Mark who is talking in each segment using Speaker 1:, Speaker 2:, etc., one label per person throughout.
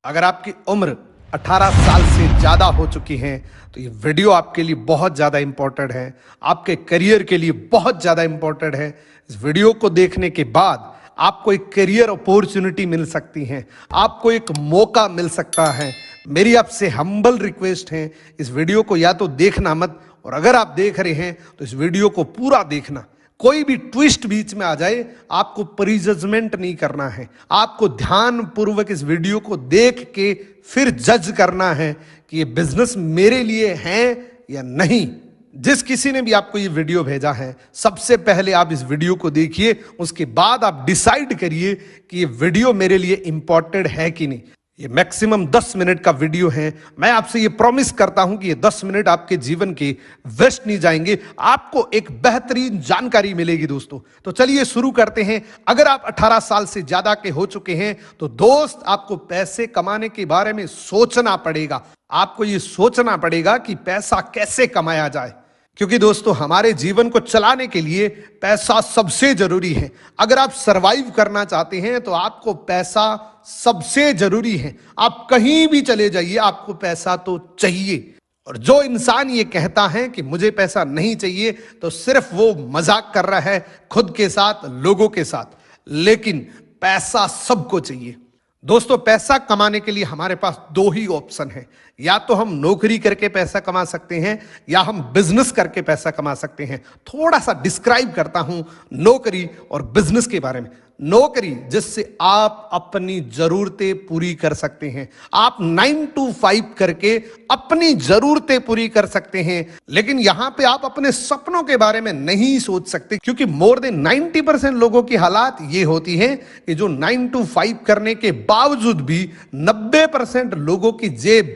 Speaker 1: अगर आपकी उम्र 18 साल से ज़्यादा हो चुकी है तो ये वीडियो आपके लिए बहुत ज़्यादा इंपॉर्टेंट है, आपके करियर के लिए बहुत ज़्यादा इंपॉर्टेंट है। इस वीडियो को देखने के बाद आपको एक करियर अपॉर्चुनिटी मिल सकती है, आपको एक मौका मिल सकता है। मेरी आपसे हम्बल रिक्वेस्ट है, इस वीडियो को या तो देखना मत, और अगर आप देख रहे हैं तो इस वीडियो को पूरा देखना। कोई भी ट्विस्ट बीच में आ जाए, आपको प्रीजजमेंट नहीं करना है, आपको ध्यान पूर्वक इस वीडियो को देख के फिर जज करना है कि ये बिजनेस मेरे लिए है या नहीं। जिस किसी ने भी आपको ये वीडियो भेजा है, सबसे पहले आप इस वीडियो को देखिए, उसके बाद आप डिसाइड करिए कि ये वीडियो मेरे लिए इंपॉर्टेंट है कि नहीं। ये मैक्सिमम 10 मिनट का वीडियो है। मैं आपसे ये प्रॉमिस करता हूं कि ये 10 मिनट आपके जीवन के वेस्ट नहीं जाएंगे, आपको एक बेहतरीन जानकारी मिलेगी दोस्तों। तो चलिए शुरू करते हैं। अगर आप 18 साल से ज्यादा के हो चुके हैं तो दोस्त, आपको पैसे कमाने के बारे में सोचना पड़ेगा। आपको ये सोचना पड़ेगा कि पैसा कैसे कमाया जाए, क्योंकि दोस्तों हमारे जीवन को चलाने के लिए पैसा सबसे जरूरी है। अगर आप सरवाइव करना चाहते हैं तो आपको पैसा सबसे जरूरी है। आप कहीं भी चले जाइए, आपको पैसा तो चाहिए। और जो इंसान ये कहता है कि मुझे पैसा नहीं चाहिए, तो सिर्फ वो मजाक कर रहा है खुद के साथ, लोगों के साथ। लेकिन पैसा सबको चाहिए दोस्तों। पैसा कमाने के लिए हमारे पास दो ही ऑप्शन है, या तो हम नौकरी करके पैसा कमा सकते हैं या हम बिजनेस करके पैसा कमा सकते हैं। थोड़ा सा डिस्क्राइब करता हूं नौकरी और बिजनेस के बारे में। नौकरी, जिससे आप अपनी जरूरतें पूरी कर सकते हैं। आप 9 to 5 करके अपनी जरूरतें पूरी कर सकते हैं, लेकिन यहां पे आप अपने सपनों के बारे में नहीं सोच सकते, क्योंकि मोर देन 90% लोगों की हालात ये होती है कि जो 9 to 5 करने के बावजूद भी 90% लोगों की जेब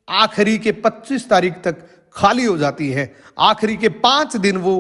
Speaker 1: आखिरी के 25 तारीख तक खाली हो जाती है। आखिरी के 5 दिन वो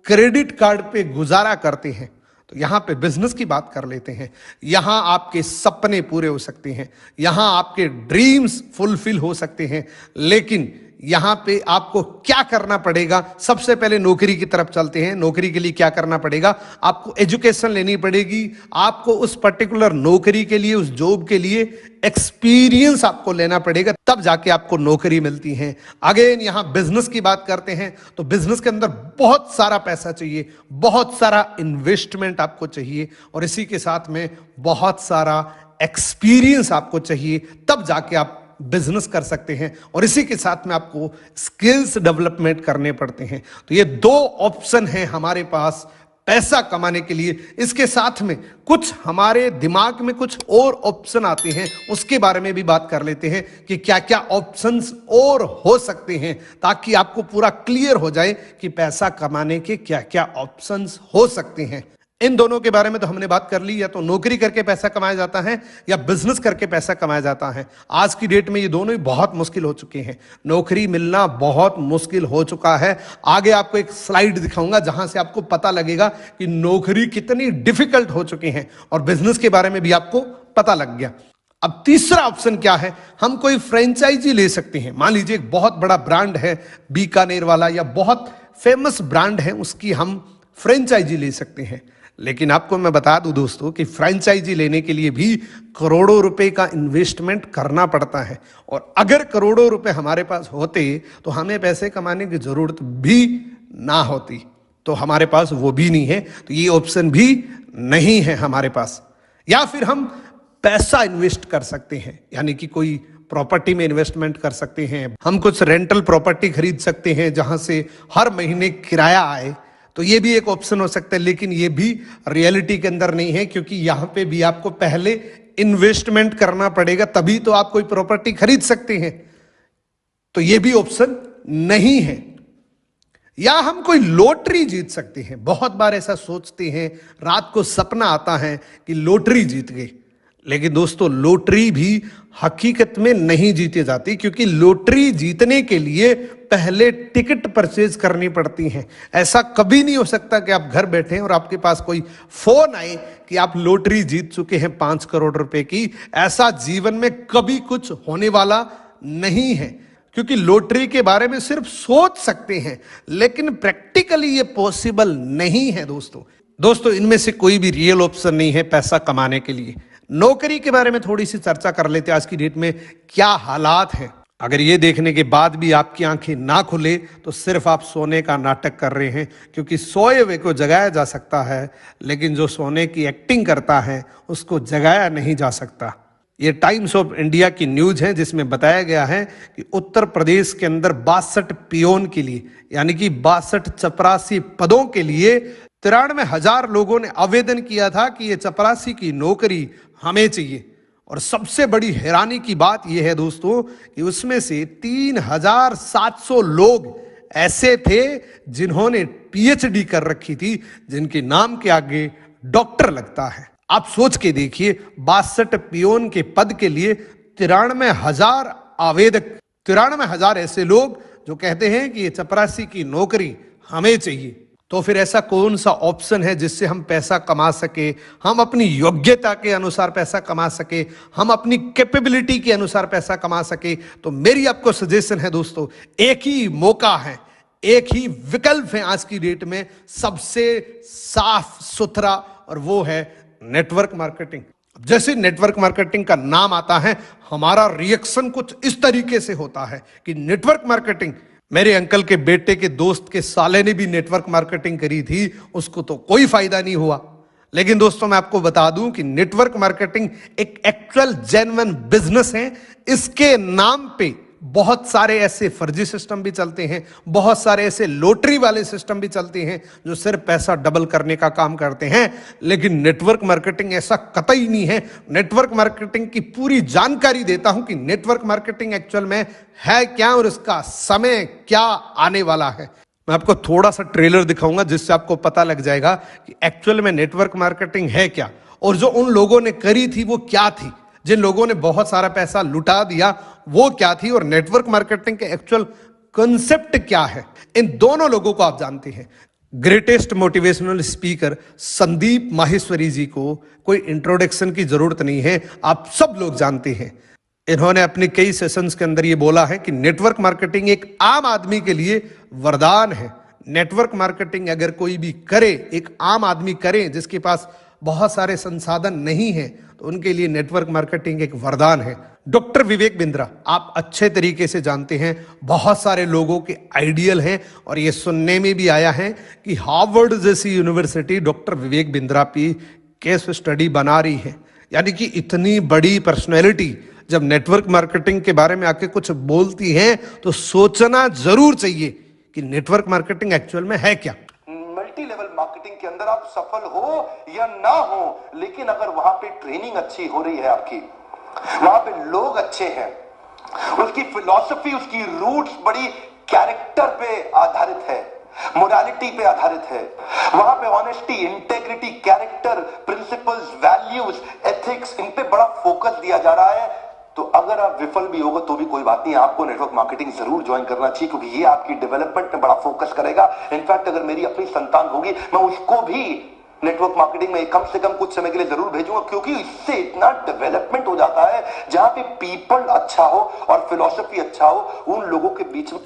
Speaker 1: क्रेडिट कार्ड पे गुजारा करते हैं। तो यहां पे बिजनेस की बात कर लेते हैं। यहां आपके सपने पूरे हो सकते हैं, यहां आपके ड्रीम्स फुलफिल हो सकते हैं। लेकिन यहां पे आपको क्या करना पड़ेगा? सबसे पहले नौकरी की तरफ चलते हैं। नौकरी के लिए क्या करना पड़ेगा? आपको एजुकेशन लेनी पड़ेगी। आपको उस पर्टिकुलर नौकरी के लिए, उस जॉब के लिए एक्सपीरियंस आपको लेना पड़ेगा, तब जाके आपको नौकरी मिलती है। अगेन यहां बिजनेस की बात करते हैं तो बिजनेस के अंदर बहुत सारा पैसा चाहिए, बहुत सारा इन्वेस्टमेंट आपको चाहिए, और इसी के साथ में बहुत सारा एक्सपीरियंस आपको चाहिए, तब जाके आप बिजनेस कर सकते हैं। और इसी के साथ में आपको स्किल्स डेवलपमेंट करने पड़ते हैं। तो ये दो ऑप्शन हैं हमारे पास पैसा कमाने के लिए। इसके साथ में कुछ हमारे दिमाग में कुछ और ऑप्शन आते हैं, उसके बारे में भी बात कर लेते हैं कि क्या क्या ऑप्शंस और हो सकते हैं, ताकि आपको पूरा क्लियर हो जाए कि पैसा कमाने के क्या क्या ऑप्शंस हो सकते हैं। इन दोनों के बारे में तो हमने बात कर ली, या तो नौकरी करके पैसा कमाया जाता है या बिजनेस करके पैसा कमाया जाता है। आज की डेट में ये दोनों ही बहुत मुश्किल हो चुके हैं। नौकरी मिलना बहुत मुश्किल हो चुका है। आगे आपको एक स्लाइड दिखाऊंगा जहां से आपको पता लगेगा कि नौकरी कितनी डिफिकल्ट हो चुकी है, और बिजनेस के बारे में भी आपको पता लग गया। अब तीसरा ऑप्शन क्या है? हम कोई फ्रेंचाइजी ले सकते हैं। मान लीजिए एक बहुत बड़ा ब्रांड है, बीकानेर वाला, या बहुत फेमस ब्रांड है, उसकी हम फ्रेंचाइजी ले सकते हैं। लेकिन आपको मैं बता दूं दोस्तों कि फ्रेंचाइजी लेने के लिए भी करोड़ों रुपए का इन्वेस्टमेंट करना पड़ता है, और अगर करोड़ों रुपए हमारे पास होते तो हमें पैसे कमाने की जरूरत भी ना होती। तो हमारे पास वो भी नहीं है, तो ये ऑप्शन भी नहीं है हमारे पास। या फिर हम पैसा इन्वेस्ट कर सकते हैं, यानी कि कोई प्रॉपर्टी में इन्वेस्टमेंट कर सकते हैं। हम कुछ रेंटल प्रॉपर्टी खरीद सकते हैं जहां से हर महीने किराया आए, तो ये भी एक ऑप्शन हो सकता है। लेकिन ये भी रियलिटी के अंदर नहीं है, क्योंकि यहां पे भी आपको पहले इन्वेस्टमेंट करना पड़ेगा, तभी तो आप कोई प्रॉपर्टी खरीद सकते हैं। तो ये भी ऑप्शन नहीं है। या हम कोई लॉटरी जीत सकते हैं। बहुत बार ऐसा सोचते हैं, रात को सपना आता है कि लॉटरी जीत गए, लेकिन दोस्तों लॉटरी भी हकीकत में नहीं जीती जाती, क्योंकि लॉटरी जीतने के लिए पहले टिकट परचेज करनी पड़ती हैं। ऐसा कभी नहीं हो सकता कि आप घर बैठे हैं और आपके पास कोई फोन आए कि आप लॉटरी जीत चुके हैं 5 करोड़ रुपए की। ऐसा जीवन में कभी कुछ होने वाला नहीं है, क्योंकि लॉटरी के बारे में सिर्फ सोच सकते हैं, लेकिन प्रैक्टिकली ये पॉसिबल नहीं है दोस्तों। इनमें से कोई भी रियल ऑप्शन नहीं है पैसा कमाने के लिए। नौकरी के बारे में थोड़ी सी चर्चा कर लेते हैं। आज की डेट में क्या हालात हैं। अगर ये देखने के बाद भी आपकी आंखें ना खुले तो सिर्फ आप सोने का नाटक कर रहे हैं, क्योंकि सोए हुए को जगाया जा सकता है, लेकिन जो सोने की एक्टिंग करता है उसको जगाया नहीं जा सकता। ये टाइम्स ऑफ इंडिया की न्यूज है, जिसमें बताया गया है कि उत्तर प्रदेश के अंदर 62 पियोन के लिए, यानी कि 62 चपरासी पदों के लिए 93,000 लोगों ने आवेदन किया था कि ये चपरासी की नौकरी हमें चाहिए। और सबसे बड़ी हैरानी की बात यह है दोस्तों कि उसमें से 3,700 लोग ऐसे थे जिन्होंने पीएचडी कर रखी थी, जिनके नाम के आगे डॉक्टर लगता है। आप सोच के देखिए, 62 पियोन के पद के लिए 93,000 आवेदक, 93,000 ऐसे लोग जो कहते हैं कि ये चपरासी की नौकरी हमें चाहिए। तो फिर ऐसा कौन सा ऑप्शन है जिससे हम पैसा कमा सके, हम अपनी योग्यता के अनुसार पैसा कमा सके, हम अपनी कैपेबिलिटी के अनुसार पैसा कमा सके? तो मेरी आपको सजेशन है दोस्तों, एक ही मौका है, एक ही विकल्प है आज की डेट में सबसे साफ सुथरा, और वो है नेटवर्क मार्केटिंग। जैसे नेटवर्क मार्केटिंग का नाम आता है, हमारा रिएक्शन कुछ इस तरीके से होता है कि नेटवर्क मार्केटिंग, मेरे अंकल के बेटे के दोस्त के साले ने भी नेटवर्क मार्केटिंग करी थी, उसको तो कोई फायदा नहीं हुआ। लेकिन दोस्तों मैं आपको बता दूं कि नेटवर्क मार्केटिंग एक एक्चुअल जेन्युइन बिजनेस है। इसके नाम पे बहुत सारे ऐसे फर्जी सिस्टम भी चलते हैं, बहुत सारे ऐसे लॉटरी वाले सिस्टम भी चलते हैं जो सिर्फ पैसा डबल करने का काम करते हैं। लेकिन नेटवर्क मार्केटिंग ऐसा कतई नहीं है। नेटवर्क मार्केटिंग की पूरी जानकारी देता हूं कि नेटवर्क मार्केटिंग एक्चुअल में है क्या और इसका समय क्या आने वाला है। मैं आपको थोड़ा सा ट्रेलर दिखाऊंगा जिससे आपको पता लग जाएगा कि एक्चुअल में नेटवर्क मार्केटिंग है क्या, और जो उन लोगों ने करी थी वो क्या थी, जिन लोगों ने बहुत सारा पैसा लुटा दिया वो क्या थी, और नेटवर्क मार्केटिंग के एक्चुअल कंसेप्ट क्या है। इन दोनों लोगों को आप जानते हैं। Greatest motivational speaker Sandeep Maheshwari ji को कोई इंट्रोडक्शन की जरूरत नहीं है, आप सब लोग जानते हैं। इन्होंने अपने कई सेशंस के अंदर ये बोला है कि नेटवर्क मार्केटिंग एक आम आदमी के लिए वरदान है। नेटवर्क मार्केटिंग अगर कोई भी करे, एक आम आदमी करे जिसके पास बहुत सारे संसाधन नहीं है, तो उनके लिए नेटवर्क मार्केटिंग एक वरदान है। डॉक्टर विवेक बिंद्रा आप अच्छे तरीके से जानते हैं, बहुत सारे लोगों के आइडियल हैं, और ये सुनने में भी आया है कि हार्वर्ड जैसी यूनिवर्सिटी डॉक्टर विवेक बिंद्रा की केस स्टडी बना रही है। यानी कि इतनी बड़ी पर्सनैलिटी जब नेटवर्क मार्केटिंग के बारे में आके कुछ बोलती है तो सोचना जरूर चाहिए कि नेटवर्क मार्केटिंग एक्चुअल में है क्या।
Speaker 2: मल्टी लेवल मार्केटिंग के अंदर आप सफल हो या ना हो, लेकिन अगर वहां पे ट्रेनिंग अच्छी हो रही है, आपकी वहां पे लोग अच्छे हैं, उसकी फिलॉसफी, उसकी रूट्स बड़ी कैरेक्टर पे आधारित है, मोरालिटी पे आधारित है, वहां पे honesty, integrity, character, principles, values, ethics, इन पे बड़ा फोकस दिया जा रहा है, तो अगर आप विफल भी होगा तो भी कोई बात नहीं, आपको नेटवर्क मार्केटिंग जरूर ज्वाइन करना चाहिए, क्योंकि ये आपकी डेवलपमेंट में बड़ा फोकस करेगा। इनफैक्ट अगर मेरी अपनी संतान होगी, मैं उसको भी नेटवर्क मार्केटिंग में कम से कम कुछ समय के लिए जरूर भेजूंगा, क्योंकि इससे इतना डेवलपमेंट हो जाता है जहां पे पीपल अच्छा हो और फिलॉसफी अच्छा हो, उन लोगों के बीच में।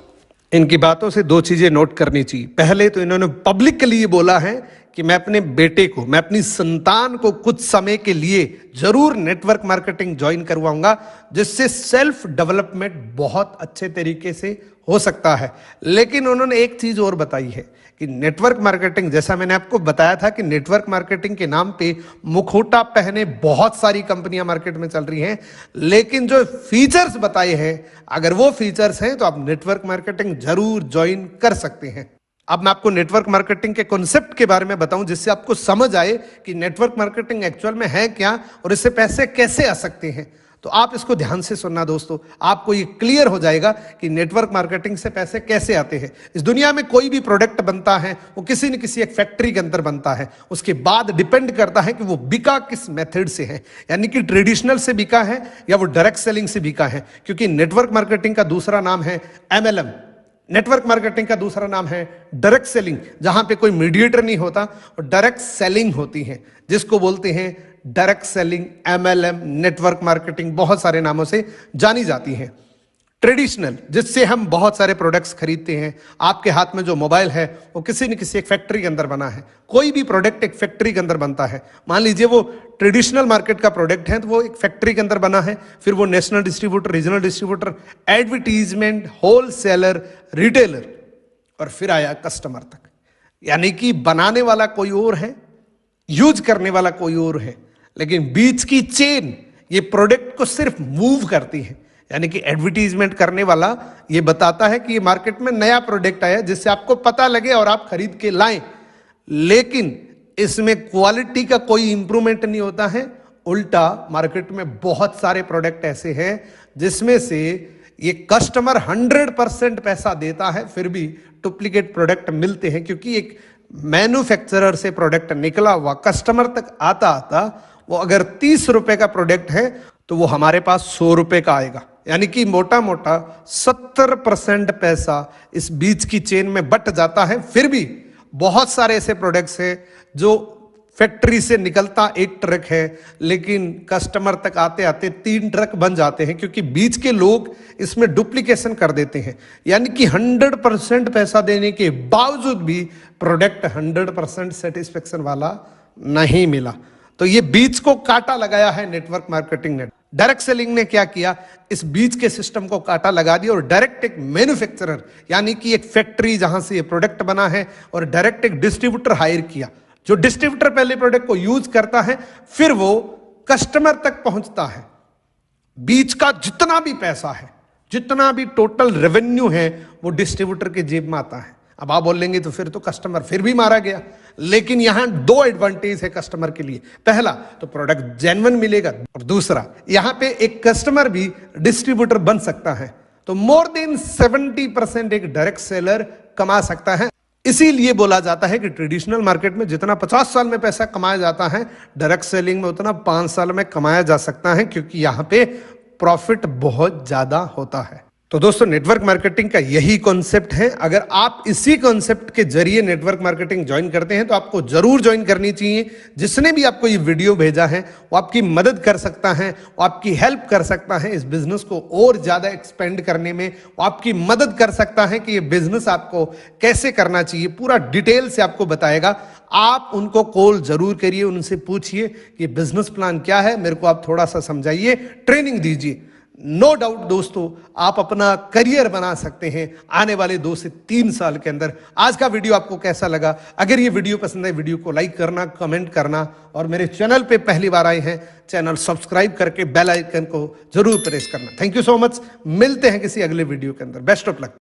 Speaker 1: इनकी बातों से दो चीजें नोट करनी चाहिए। पहले तो इन्होंने पब्लिक के लिए बोला है कि मैं अपने बेटे को, मैं अपनी संतान को कुछ समय के लिए जरूर नेटवर्क मार्केटिंग ज्वाइन करवाऊंगा, जिससे सेल्फ डेवलपमेंट बहुत अच्छे तरीके से हो सकता है। लेकिन उन्होंने एक चीज और बताई है कि नेटवर्क मार्केटिंग, जैसा मैंने आपको बताया था कि नेटवर्क मार्केटिंग के नाम पे मुखौटा पहने बहुत सारी कंपनियां मार्केट में चल रही हैं, लेकिन जो फीचर्स बताए हैं, अगर वो फीचर्स हैं तो आप नेटवर्क मार्केटिंग जरूर ज्वाइन कर सकते हैं। अब मैं आपको नेटवर्क मार्केटिंग के कॉन्सेप्ट के बारे में बताऊं, जिससे आपको समझ आए कि नेटवर्क मार्केटिंग एक्चुअल में है क्या और इससे पैसे कैसे आ सकते हैं। तो आप इसको ध्यान से सुनना दोस्तों, आपको ये क्लियर हो जाएगा कि नेटवर्क मार्केटिंग से पैसे कैसे आते हैं। इस दुनिया में कोई भी प्रोडक्ट बनता है वो किसी न किसी एक फैक्ट्री के अंदर बनता है, उसके बाद डिपेंड करता है कि वो बिका किस मेथड से है, यानी कि ट्रेडिशनल से बिका है या वो डायरेक्ट सेलिंग से बिका है। क्योंकि नेटवर्क मार्केटिंग का दूसरा नाम है MLM, नेटवर्क मार्केटिंग का दूसरा नाम है डायरेक्ट सेलिंग, जहां पे कोई मीडिएटर नहीं होता और डायरेक्ट सेलिंग होती है, जिसको बोलते हैं direct selling, MLM, network marketing, बहुत सारे नामों से जानी जाती है। ट्रेडिशनल, जिससे हम बहुत सारे प्रोडक्ट्स खरीदते हैं। आपके हाथ में जो मोबाइल है वो किसी न किसी एक फैक्ट्री के अंदर बना है। कोई भी प्रोडक्ट एक फैक्ट्री के अंदर बनता है। मान लीजिए वो ट्रेडिशनल मार्केट का प्रोडक्ट है तो वो एक फैक्ट्री के अंदर बना है, फिर वो national distributor, regional distributor, advertisement, wholesaler, retailer, और फिर आया कस्टमर तक। यानी कि बनाने वाला कोई और है, यूज करने वाला कोई और है, लेकिन बीच की चेन ये प्रोडक्ट को सिर्फ मूव करती है। यानी कि एडवर्टीजमेंट करने वाला ये बताता है कि ये मार्केट में नया प्रोडक्ट आया जिससे आपको पता लगे और आप खरीद के लाएं, लेकिन इसमें क्वालिटी का कोई इंप्रूवमेंट नहीं होता है। उल्टा मार्केट में बहुत सारे प्रोडक्ट ऐसे हैं जिसमें से ये कस्टमर 100% पैसा देता है, फिर भी डुप्लीकेट प्रोडक्ट मिलते हैं, क्योंकि एक मैन्युफैक्चरर से प्रोडक्ट निकला हुआ कस्टमर तक आता आता वो अगर 30 रुपए का प्रोडक्ट है तो वो हमारे पास 100 रुपए का आएगा। यानी कि मोटा मोटा 70% पैसा इस बीच की चेन में बट जाता है। फिर भी बहुत सारे ऐसे प्रोडक्ट्स हैं जो फैक्ट्री से निकलता एक ट्रक है, लेकिन कस्टमर तक आते आते 3 ट्रक बन जाते हैं, क्योंकि बीच के लोग इसमें डुप्लीकेशन कर देते हैं। यानी कि 100% पैसा देने के बावजूद भी प्रोडक्ट 100% सेटिस्फेक्शन वाला नहीं मिला। तो ये बीच को काटा लगाया है नेटवर्क मार्केटिंग ने। डायरेक्ट सेलिंग ने क्या किया, इस बीच के सिस्टम को काटा लगा दिया और डायरेक्ट एक मैन्युफैक्चरर, यानी कि एक फैक्ट्री जहां से ये प्रोडक्ट बना है, और डायरेक्ट एक डिस्ट्रीब्यूटर हायर किया। जो डिस्ट्रीब्यूटर पहले प्रोडक्ट को यूज करता है, फिर वो कस्टमर तक पहुंचता है। बीच का जितना भी पैसा है, जितना भी टोटल रेवेन्यू है, वो डिस्ट्रीब्यूटर के जेब में आता है। अब आप बोलेंगे तो फिर तो कस्टमर फिर भी मारा गया, लेकिन यहां 2 एडवांटेज है कस्टमर के लिए। पहला तो प्रोडक्ट जेन्युइन मिलेगा, और दूसरा यहां पे एक कस्टमर भी डिस्ट्रीब्यूटर बन सकता है। तो मोर देन 70% एक डायरेक्ट सेलर कमा सकता है। इसीलिए बोला जाता है कि ट्रेडिशनल मार्केट में जितना 50 साल में पैसा कमाया जाता है, डायरेक्ट सेलिंग में उतना 5 साल में कमाया जा सकता है, क्योंकि यहां पे प्रॉफिट बहुत ज्यादा होता है। तो दोस्तों, नेटवर्क मार्केटिंग का यही कॉन्सेप्ट है। अगर आप इसी कॉन्सेप्ट के जरिए नेटवर्क मार्केटिंग ज्वाइन करते हैं तो आपको जरूर ज्वाइन करनी चाहिए। जिसने भी आपको ये वीडियो भेजा है वो आपकी मदद कर सकता है, वो आपकी हेल्प कर सकता है इस बिजनेस को और ज्यादा एक्सपेंड करने में। वो आपकी मदद कर सकता है कि ये बिजनेस आपको कैसे करना चाहिए, पूरा डिटेल से आपको बताएगा। आप उनको कॉल जरूर करिए, उनसे पूछिए कि बिजनेस प्लान क्या है, मेरे को आप थोड़ा सा समझाइए, ट्रेनिंग दीजिए। नो डाउट दोस्तों, आप अपना करियर बना सकते हैं आने वाले 2 से 3 साल के अंदर। आज का वीडियो आपको कैसा लगा? अगर ये वीडियो पसंद है, वीडियो को लाइक करना, कमेंट करना, और मेरे चैनल पे पहली बार आए हैं, चैनल सब्सक्राइब करके बेल आइकन को जरूर प्रेस करना। Thank you so much. मिलते हैं किसी अगले वीडियो के अंदर। Best of luck.